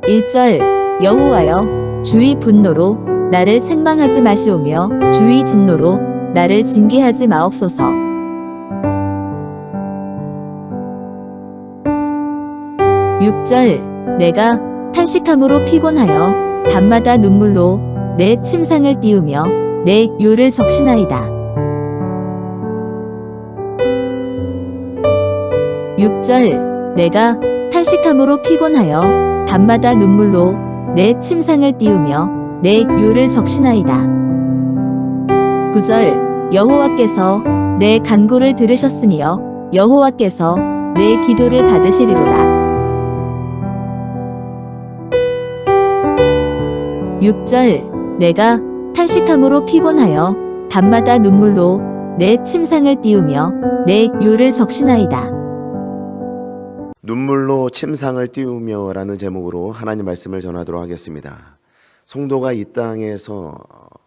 1절 여호와여 주의 분노로 나를 책망하지 마시오며 주의 진노로 나를 징계하지 마옵소서. 6절 내가 탄식함으로 피곤하여 밤마다 눈물로 내 침상을 띄우며 내 요를 적시나이다. 6절 내가 탄식함으로 피곤하여 밤마다 눈물로 내 침상을 띄우며 내 요를 적시나이다. 9절 여호와께서 내 간구를 들으셨으며 여호와께서 내 기도를 받으시리로다. 6절 내가 탄식함으로 피곤하여 밤마다 눈물로 내 침상을 띄우며 내 요를 적시나이다. 눈물로 침상을 띄우며 라는 제목으로 하나님 말씀을 전하도록 하겠습니다. 성도가 이 땅에서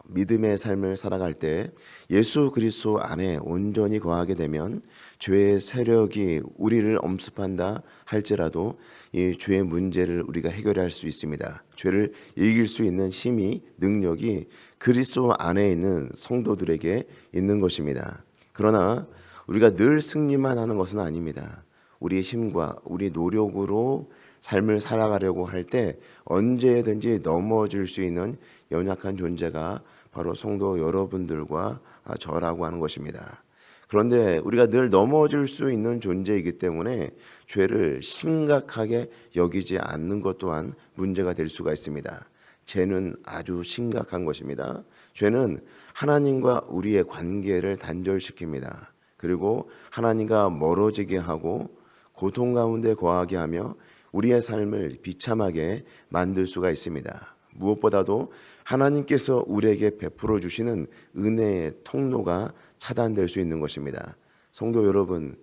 믿음의 삶을 살아갈 때 예수 그리스도 안에 온전히 거하게 되면 죄의 세력이 우리를 엄습한다 할지라도 이 죄의 문제를 우리가 해결할 수 있습니다. 죄를 이길 수 있는 힘이, 능력이 그리스도 안에 있는 성도들에게 있는 것입니다. 그러나 우리가 늘 승리만 하는 것은 아닙니다. 우리의 힘과 우리 노력으로 삶을 살아가려고 할 때 언제든지 넘어질 수 있는 연약한 존재가 바로 성도 여러분들과 저라고 하는 것입니다. 그런데 우리가 늘 넘어질 수 있는 존재이기 때문에 죄를 심각하게 여기지 않는 것 또한 문제가 될 수가 있습니다. 죄는 아주 심각한 것입니다. 죄는 하나님과 우리의 관계를 단절시킵니다. 그리고 하나님과 멀어지게 하고 고통 가운데 거하게 하며 우리의 삶을 비참하게 만들 수가 있습니다. 무엇보다도 하나님께서 우리에게 베풀어 주시는 은혜의 통로가 차단될 수 있는 것입니다. 성도 여러분,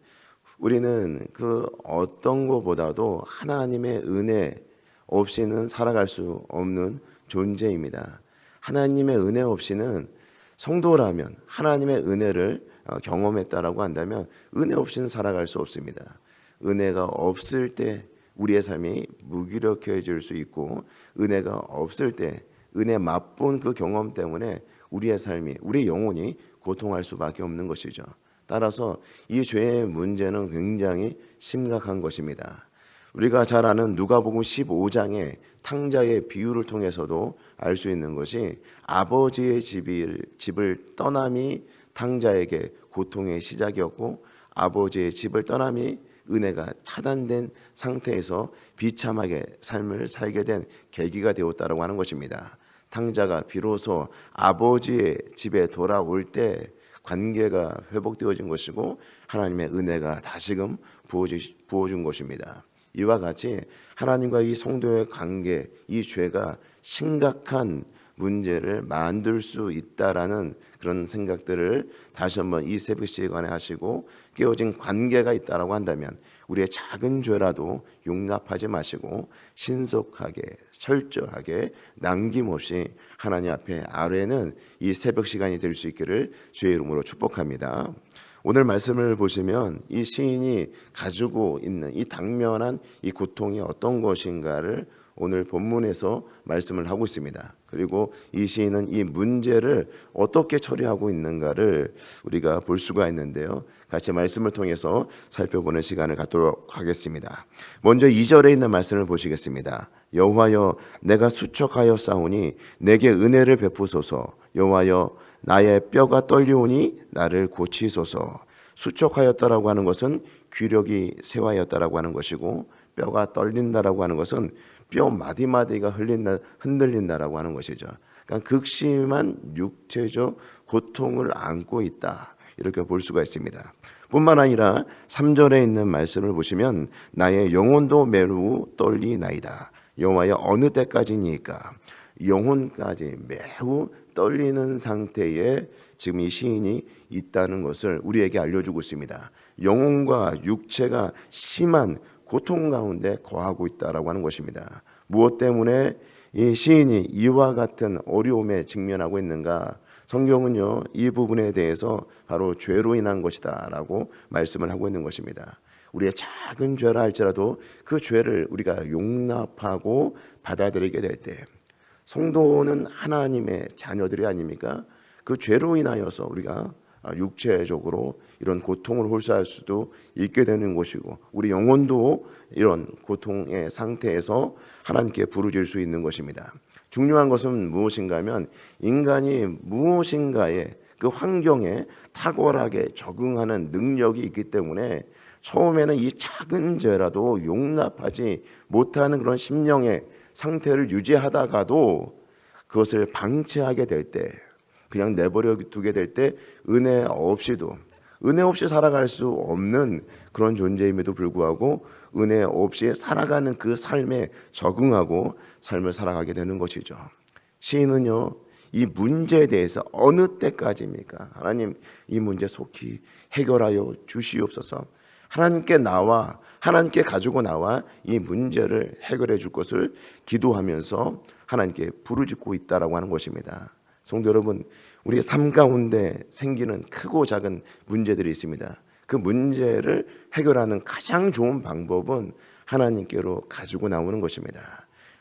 우리는 그 어떤 것보다도 하나님의 은혜 없이는 살아갈 수 없는 존재입니다. 하나님의 은혜 없이는, 성도라면 하나님의 은혜를 경험했다라고 한다면 은혜 없이는 살아갈 수 없습니다. 은혜가 없을 때 우리의 삶이 무기력해질 수 있고, 은혜가 없을 때 은혜 맛본 그 경험 때문에 우리의 삶이, 우리의 영혼이 고통할 수밖에 없는 것이죠. 따라서 이 죄의 문제는 굉장히 심각한 것입니다. 우리가 잘 아는 누가복음 15장의 탕자의 비유를 통해서도 알 수 있는 것이, 아버지의 집을 떠남이 탕자에게 고통의 시작이었고, 아버지의 집을 떠남이 은혜가 차단된 상태에서 비참하게 삶을 살게 된 계기가 되었다고 하는 것입니다. 탕자가 비로소 아버지의 집에 돌아올 때 관계가 회복되어진 것이고 하나님의 은혜가 다시금 부어준 것입니다. 이와 같이 하나님과 이 성도의 관계, 이 죄가 심각한 문제를 만들 수 있다라는 그런 생각들을 다시 한번 이 새벽 시간에 하시고, 깨어진 관계가 있다라고 한다면 우리의 작은 죄라도 용납하지 마시고 신속하게, 철저하게, 남김없이 하나님 앞에 아뢰는 이 새벽 시간이 될 수 있기를 주의 이름으로 축복합니다. 오늘 말씀을 보시면 이 시인이 가지고 있는 이 당면한 이 고통이 어떤 것인가를 오늘 본문에서 말씀을 하고 있습니다. 그리고 이 시인은 이 문제를 어떻게 처리하고 있는가를 우리가 볼 수가 있는데요. 같이 말씀을 통해서 살펴보는 시간을 갖도록 하겠습니다. 먼저 2절에 있는 말씀을 보시겠습니다. 여호와여 내가 수척하여 싸우니 내게 은혜를 베푸소서. 여호와여 나의 뼈가 떨리오니 나를 고치소서. 수척하였다라고 하는 것은 귀력이 쇠하였다라고 하는 것이고, 뼈가 떨린다라고 하는 것은 뼈 마디마디가 흔들린다라고 하는 것이죠. 그러니까 극심한 육체적 고통을 안고 있다, 이렇게 볼 수가 있습니다. 뿐만 아니라 3절에 있는 말씀을 보시면 나의 영혼도 매우 떨리나이다. 여호와여 어느 때까지니까? 영혼까지 매우 떨리는 상태에 지금 이 시인이 있다는 것을 우리에게 알려주고 있습니다. 영혼과 육체가 심한 고통 가운데 거하고 있다라고 하는 것입니다. 무엇 때문에 이 시인이 이와 같은 어려움에 직면하고 있는가? 성경은요, 이 부분에 대해서 바로 죄로 인한 것이다 라고 말씀을 하고 있는 것입니다. 우리의 작은 죄라 할지라도 그 죄를 우리가 용납하고 받아들이게 될 때, 성도는 하나님의 자녀들이 아닙니까? 그 죄로 인하여서 우리가 육체적으로 이런 고통을 홀사할 수도 있게 되는 것이고, 우리 영혼도 이런 고통의 상태에서 하나님께 부르질 수 있는 것입니다. 중요한 것은 무엇인가 하면, 인간이 무엇인가에 그 환경에 탁월하게 적응하는 능력이 있기 때문에 처음에는 이 작은 죄라도 용납하지 못하는 그런 심령의 상태를 유지하다가도 그것을 방치하게 될 때, 그냥 내버려 두게 될 때 은혜 없이 살아갈 수 없는 그런 존재임에도 불구하고 은혜 없이 살아가는 그 삶에 적응하고 삶을 살아가게 되는 것이죠. 시인은요, 이 문제에 대해서 어느 때까지입니까? 하나님, 이 문제 속히 해결하여 주시옵소서. 하나님께 가지고 나와 이 문제를 해결해 줄 것을 기도하면서 하나님께 부르짖고 있다라고 하는 것입니다. 성도 여러분, 우리의 삶 가운데 생기는 크고 작은 문제들이 있습니다. 그 문제를 해결하는 가장 좋은 방법은 하나님께로 가지고 나오는 것입니다.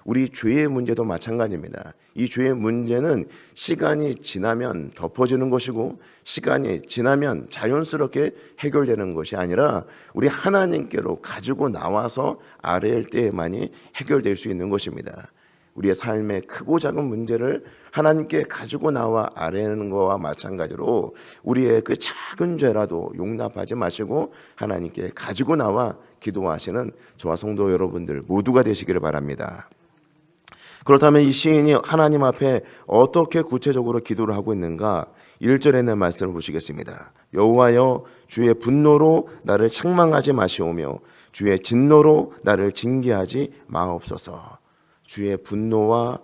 우리 죄의 문제도 마찬가지입니다. 이 죄의 문제는 시간이 지나면 덮어지는 것이고, 시간이 지나면 자연스럽게 해결되는 것이 아니라 우리 하나님께로 가지고 나와서 아뢰일 때에만이 해결될 수 있는 것입니다. 우리의 삶의 크고 작은 문제를 하나님께 가지고 나와 아뢰는 것과 마찬가지로 우리의 그 작은 죄라도 용납하지 마시고 하나님께 가지고 나와 기도하시는 저와 성도 여러분들 모두가 되시기를 바랍니다. 그렇다면 이 시인이 하나님 앞에 어떻게 구체적으로 기도를 하고 있는가? 1절에 있는 말씀을 보시겠습니다. 여호와여, 주의 분노로 나를 책망하지 마시오며 주의 진노로 나를 징계하지 마옵소서. 주의 분노와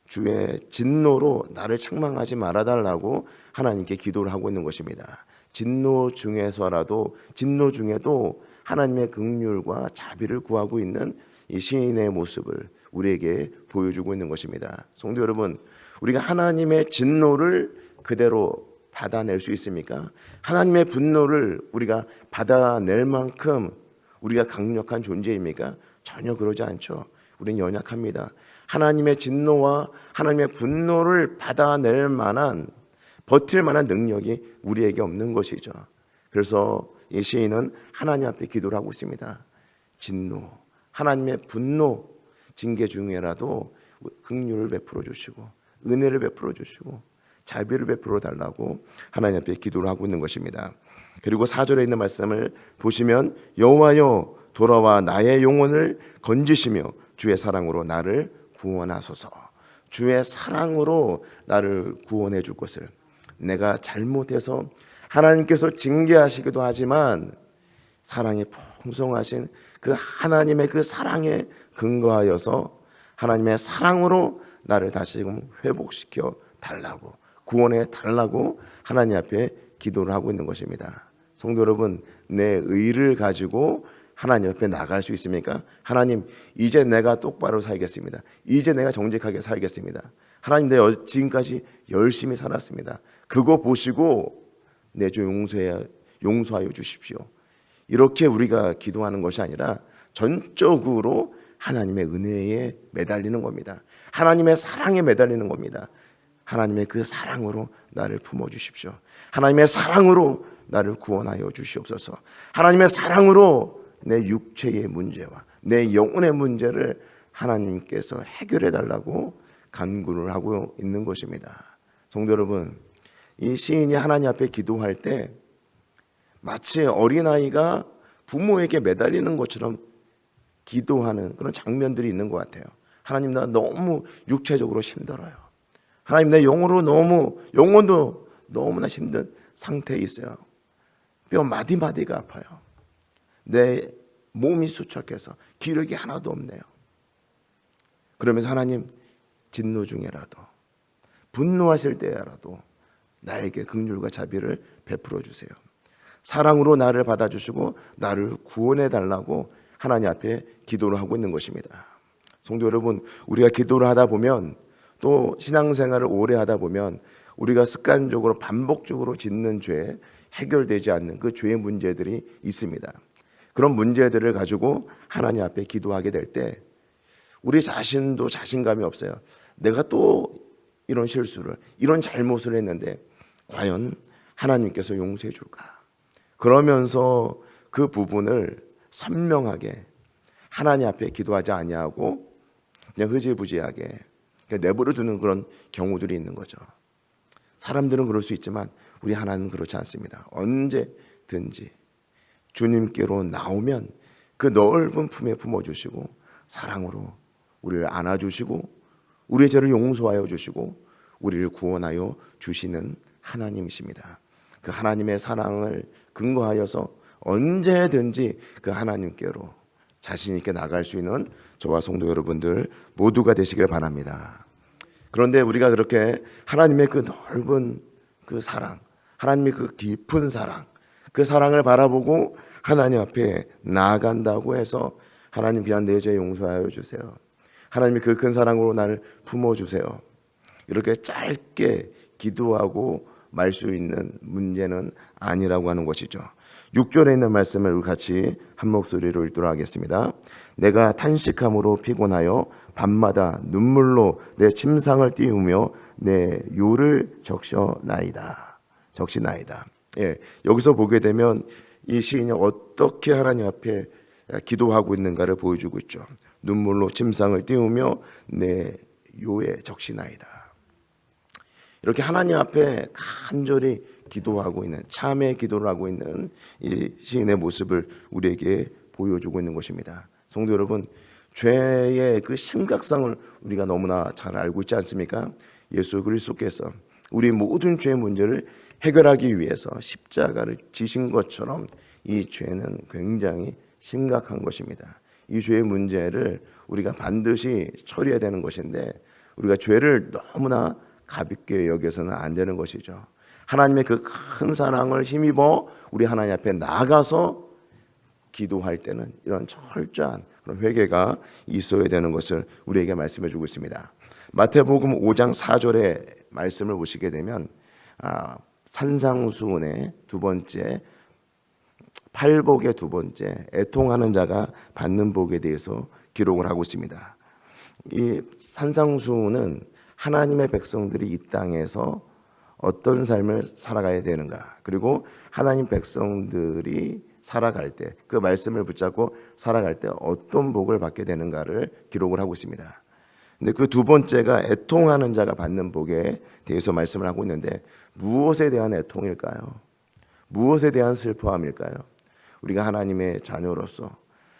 주의 진노로 나를 책망하지 말아달라고 하나님께 기도를 하고 있는 것입니다. 진노 중에도 하나님의 긍휼과 자비를 구하고 있는 이 시인의 모습을 우리에게 보여주고 있는 것입니다. 성도 여러분, 우리가 하나님의 진노를 그대로 받아낼 수 있습니까? 하나님의 분노를 우리가 받아낼 만큼 우리가 강력한 존재입니까? 전혀 그러지 않죠. 우리는 연약합니다. 하나님의 진노와 하나님의 분노를 받아낼 만한, 버틸 만한 능력이 우리에게 없는 것이죠. 그래서 이 시인은 하나님 앞에 기도를 하고 있습니다. 진노, 하나님의 분노, 징계 중에라도 긍휼을 베풀어 주시고 은혜를 베풀어 주시고 자비를 베풀어 달라고 하나님 앞에 기도를 하고 있는 것입니다. 그리고 4절에 있는 말씀을 보시면 여호와여, 돌아와 나의 영혼을 건지시며 주의 사랑으로 나를 구원하소서. 주의 사랑으로 나를 구원해 줄 것을, 내가 잘못해서 하나님께서 징계하시기도 하지만 사랑이 풍성하신 그 하나님의 그 사랑에 근거하여서 하나님의 사랑으로 나를 다시금 회복시켜 달라고, 구원해 달라고 하나님 앞에 기도를 하고 있는 것입니다. 성도 여러분, 내 의를 가지고 하나님 앞에 나갈 수 있습니까? 하나님, 이제 내가 똑바로 살겠습니다. 이제 내가 정직하게 살겠습니다. 하나님, 내가 지금까지 열심히 살았습니다. 그거 보시고 내 죄 용서하여 주십시오. 이렇게 우리가 기도하는 것이 아니라 전적으로 하나님의 은혜에 매달리는 겁니다. 하나님의 사랑에 매달리는 겁니다. 하나님의 그 사랑으로 나를 품어주십시오. 하나님의 사랑으로 나를 구원하여 주시옵소서. 하나님의 사랑으로 내 육체의 문제와 내 영혼의 문제를 하나님께서 해결해 달라고 간구를 하고 있는 것입니다. 성도 여러분, 이 시인이 하나님 앞에 기도할 때 마치 어린아이가 부모에게 매달리는 것처럼 기도하는 그런 장면들이 있는 것 같아요. 하나님, 나 너무 육체적으로 힘들어요. 하나님, 내 영혼도 너무나 힘든 상태에 있어요. 뼈 마디마디가 아파요. 내 몸이 수척해서 기력이 하나도 없네요. 그러면서 하나님, 진노 중에라도 분노하실 때라도 나에게 긍휼과 자비를 베풀어 주세요. 사랑으로 나를 받아주시고 나를 구원해 달라고 하나님 앞에 기도를 하고 있는 것입니다. 성도 여러분, 우리가 기도를 하다 보면, 또 신앙생활을 오래 하다 보면 우리가 습관적으로 반복적으로 짓는 죄, 해결되지 않는 그 죄의 문제들이 있습니다. 그런 문제들을 가지고 하나님 앞에 기도하게 될 때 우리 자신도 자신감이 없어요. 내가 또 이런 실수를, 이런 잘못을 했는데 과연 하나님께서 용서해 줄까? 그러면서 그 부분을 선명하게 하나님 앞에 기도하지 아니하고 그냥 흐지부지하게 내버려 두는 그런 경우들이 있는 거죠. 사람들은 그럴 수 있지만 우리 하나님은 그렇지 않습니다. 언제든지 주님께로 나오면 그 넓은 품에 품어주시고 사랑으로 우리를 안아주시고 우리의 죄를 용서하여 주시고 우리를 구원하여 주시는 하나님이십니다. 그 하나님의 사랑을 근거하여서 언제든지 그 하나님께로 자신 있게 나갈 수 있는 저와 성도 여러분들 모두가 되시길 바랍니다. 그런데 우리가 그렇게 하나님의 그 넓은 그 사랑, 하나님의 그 깊은 사랑, 그 사랑을 바라보고 하나님 앞에 나아간다고 해서 하나님 그냥 내 죄 용서하여 주세요. 하나님이 그 큰 사랑으로 나를 품어주세요. 이렇게 짧게 기도하고 말 수 있는 문제는 아니라고 하는 것이죠. 6절에 있는 말씀을 같이 한 목소리로 읽도록 하겠습니다. 내가 탄식함으로 피곤하여 밤마다 눈물로 내 침상을 띄우며 내 요를 적시나이다. 예, 여기서 보게 되면 이 시인이 어떻게 하나님 앞에 기도하고 있는가를 보여주고 있죠. 눈물로 침상을 띄우며 내 요에 적시나이다. 이렇게 하나님 앞에 간절히 기도하고 있는, 참의 기도를 하고 있는 이 시인의 모습을 우리에게 보여주고 있는 것입니다. 성도 여러분, 죄의 그 심각성을 우리가 너무나 잘 알고 있지 않습니까? 예수 그리스도께서 우리 모든 죄의 문제를 해결하기 위해서 십자가를 지신 것처럼 이 죄는 굉장히 심각한 것입니다. 이 죄의 문제를 우리가 반드시 처리해야 되는 것인데 우리가 죄를 너무나 가볍게 여겨서는 안 되는 것이죠. 하나님의 그 큰 사랑을 힘입어 우리 하나님 앞에 나가서 기도할 때는 이런 철저한 그런 회개가 있어야 되는 것을 우리에게 말씀해 주고 있습니다. 마태복음 5장 4절의 말씀을 보시게 되면 산상수훈의 두 번째, 팔복의 두 번째, 애통하는 자가 받는 복에 대해서 기록을 하고 있습니다. 이 산상수훈은 하나님의 백성들이 이 땅에서 어떤 삶을 살아가야 되는가, 그리고 하나님 백성들이 살아갈 때 그 말씀을 붙잡고 살아갈 때 어떤 복을 받게 되는가를 기록을 하고 있습니다. 근데 그 두 번째가 애통하는 자가 받는 복에 대해서 말씀을 하고 있는데 무엇에 대한 애통일까요? 무엇에 대한 슬퍼함일까요? 우리가 하나님의 자녀로서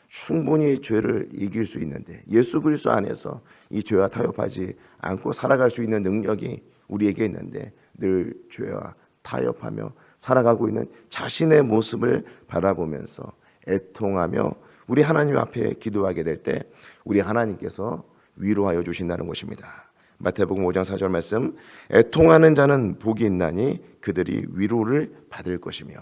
충분히 죄를 이길 수 있는데 예수 그리스도 안에서 이 죄와 타협하지 않고 살아갈 수 있는 능력이 우리에게 있는데 늘 죄와 타협하며 살아가고 있는 자신의 모습을 바라보면서 애통하며 우리 하나님 앞에 기도하게 될 때 우리 하나님께서 위로하여 주신다는 것입니다. 마태복음 5장 4절 말씀, 애통하는 자는 복이 있나니 그들이 위로를 받을 것이며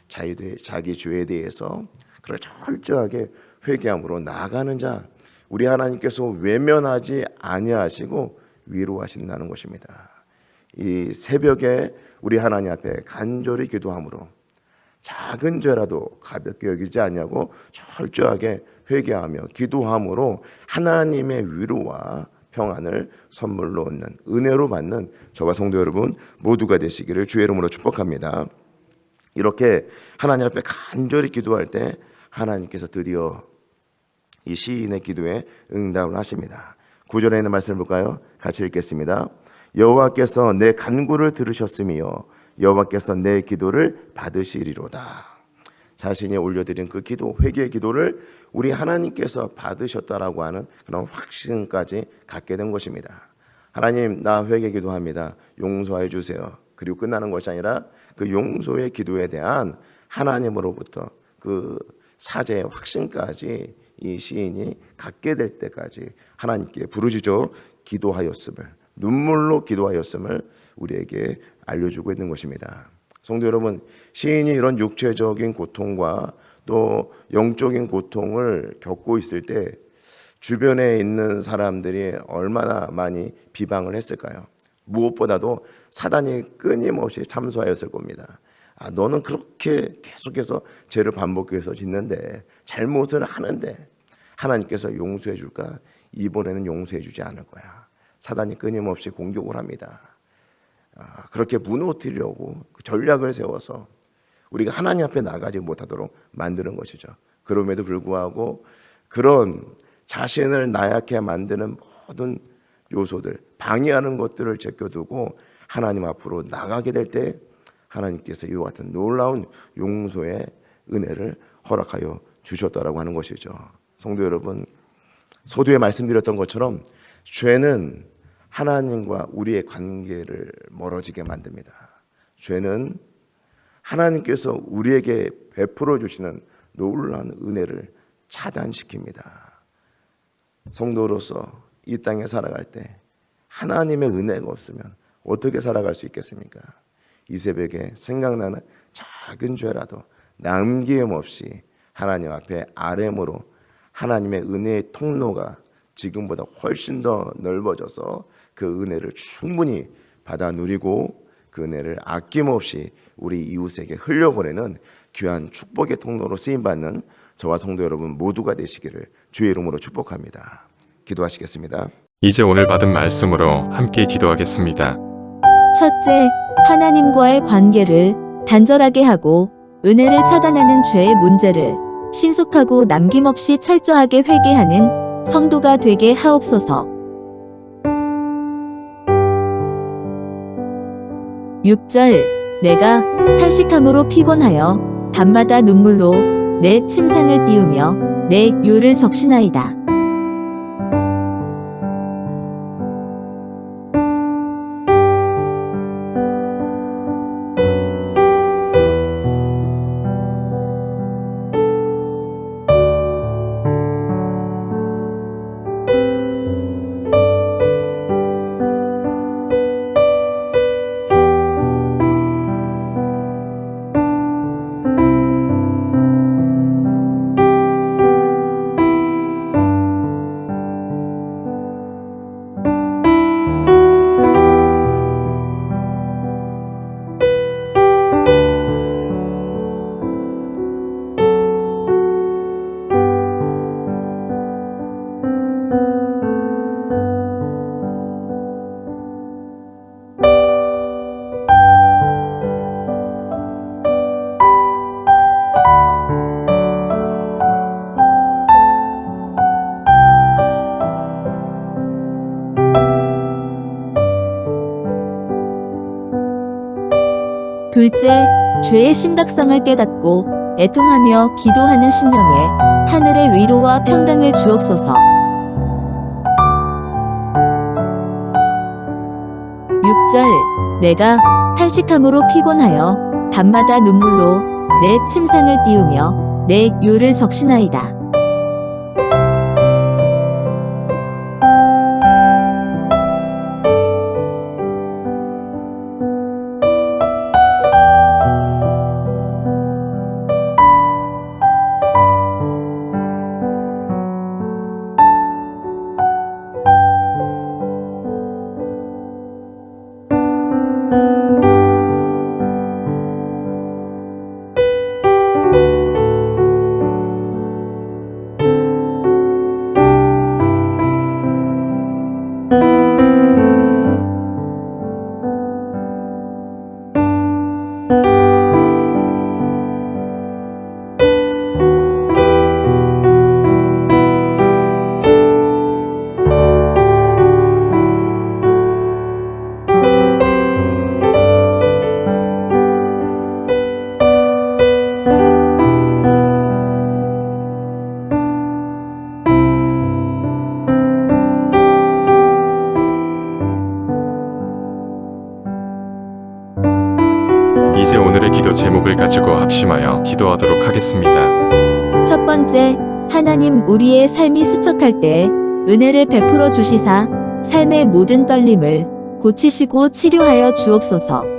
자기 죄에 대해서 그걸 철저하게 회개함으로 나아가는 자, 우리 하나님께서 외면하지 아니하시고 위로하신다는 것입니다. 이 새벽에 우리 하나님 앞에 간절히 기도함으로 작은 죄라도 가볍게 여기지 않냐고 철저하게 회개하며 기도함으로 하나님의 위로와 평안을 선물로 얻는, 은혜로 받는 저와 성도 여러분 모두가 되시기를 주의 이름으로 축복합니다. 이렇게 하나님 앞에 간절히 기도할 때 하나님께서 드디어 이 시인의 기도에 응답을 하십니다. 9절에 있는 말씀을 볼까요? 같이 읽겠습니다. 여호와께서 내 간구를 들으셨으며 여호와께서 내 기도를 받으시리로다. 자신이 올려드린 그 기도, 회개의 기도를 우리 하나님께서 받으셨다라고 하는 그런 확신까지 갖게 된 것입니다. 하나님, 나 회개 기도합니다. 용서해 주세요. 그리고 끝나는 것이 아니라 그 용서의 기도에 대한 하나님으로부터 그 사죄의 확신까지 이 시인이 갖게 될 때까지 하나님께 부르짖어 기도하였음을, 눈물로 기도하였음을 우리에게 알려주고 있는 것입니다. 성도 여러분, 시인이 이런 육체적인 고통과 또 영적인 고통을 겪고 있을 때 주변에 있는 사람들이 얼마나 많이 비방을 했을까요? 무엇보다도 사단이 끊임없이 참소하였을 겁니다. 너는 그렇게 계속해서 죄를 반복해서 짓는데, 잘못을 하는데 하나님께서 용서해 줄까? 이번에는 용서해 주지 않을 거야. 사단이 끊임없이 공격을 합니다. 그렇게 무너뜨리려고 전략을 세워서 우리가 하나님 앞에 나가지 못하도록 만드는 것이죠. 그럼에도 불구하고 그런 자신을 나약해 만드는 모든 요소들, 방해하는 것들을 제껴두고 하나님 앞으로 나가게 될 때 하나님께서 이와 같은 놀라운 용서의 은혜를 허락하여 주셨다라고 하는 것이죠. 성도 여러분, 서두에 말씀드렸던 것처럼 죄는 하나님과 우리의 관계를 멀어지게 만듭니다. 죄는 하나님께서 우리에게 베풀어 주시는 놀라운 은혜를 차단시킵니다. 성도로서 이 땅에 살아갈 때 하나님의 은혜가 없으면 어떻게 살아갈 수 있겠습니까? 이 새벽에 생각나는 작은 죄라도 남김없이 하나님 앞에 아뢰므로 하나님의 은혜의 통로가 지금보다 훨씬 더 넓어져서 그 은혜를 충분히 받아 누리고 그 은혜를 아낌없이 우리 이웃에게 흘려보내는 귀한 축복의 통로로 쓰임받는 저와 성도 여러분 모두가 되시기를 주의 이름으로 축복합니다. 기도하시겠습니다. 이제 오늘 받은 말씀으로 함께 기도하겠습니다. 첫째, 하나님과의 관계를 단절하게 하고 은혜를 차단하는 죄의 문제를 신속하고 남김없이 철저하게 회개하는 성도가 되게 하옵소서. 6절, 내가 탄식함으로 피곤하여 밤마다 눈물로 내 침상을 띄우며 내 요를 적시나이다. 둘째, 죄의 심각성을 깨닫고 애통하며 기도하는 심령에 하늘의 위로와 평강을 주옵소서. 6절, 내가 탄식함으로 피곤하여 밤마다 눈물로 내 침상을 띄우며 내 요를 적시나이다. 이제 오늘의 기도 제목을 가지고 합심하여 기도하도록 하겠습니다. 첫 번째, 하나님 우리의 삶이 수척할 때 은혜를 베풀어 주시사 삶의 모든 떨림을 고치시고 치료하여 주옵소서.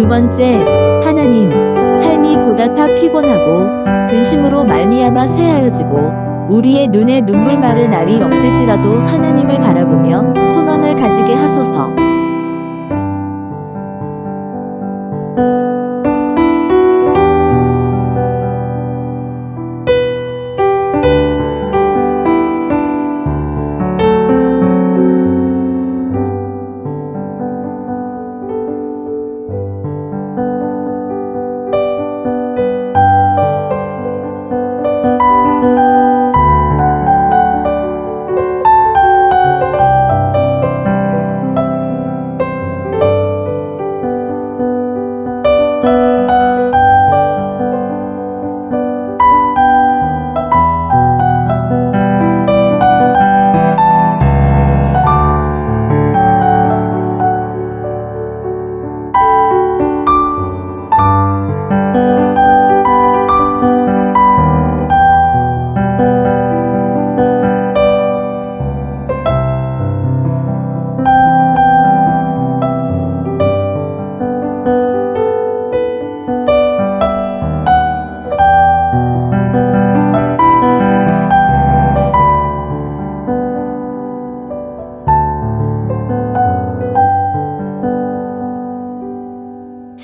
두 번째, 하나님, 삶이 고달파 피곤하고 근심으로 말미암아 쇠하여지고 우리의 눈에 눈물 마를 날이 없을지라도 하나님을 바라보며 소망을 가지게 하소서.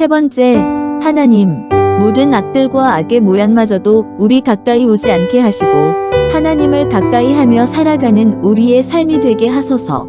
세 번째, 하나님, 모든 악들과 악의 모양마저도 우리 가까이 오지 않게 하시고 하나님을 가까이 하며 살아가는 우리의 삶이 되게 하소서.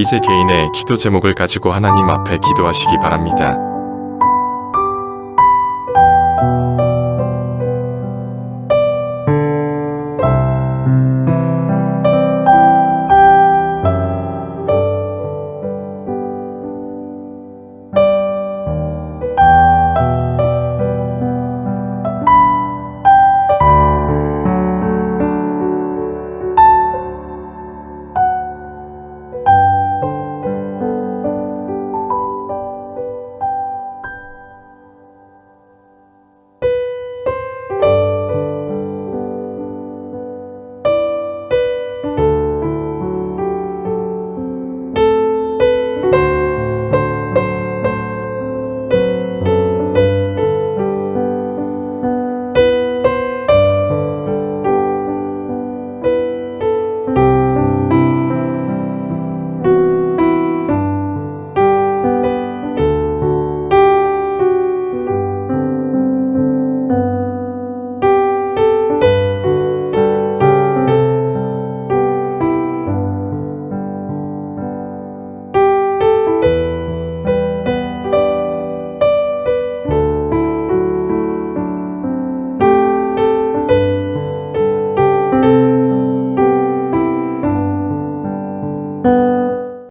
이제 개인의 기도 제목을 가지고 하나님 앞에 기도하시기 바랍니다.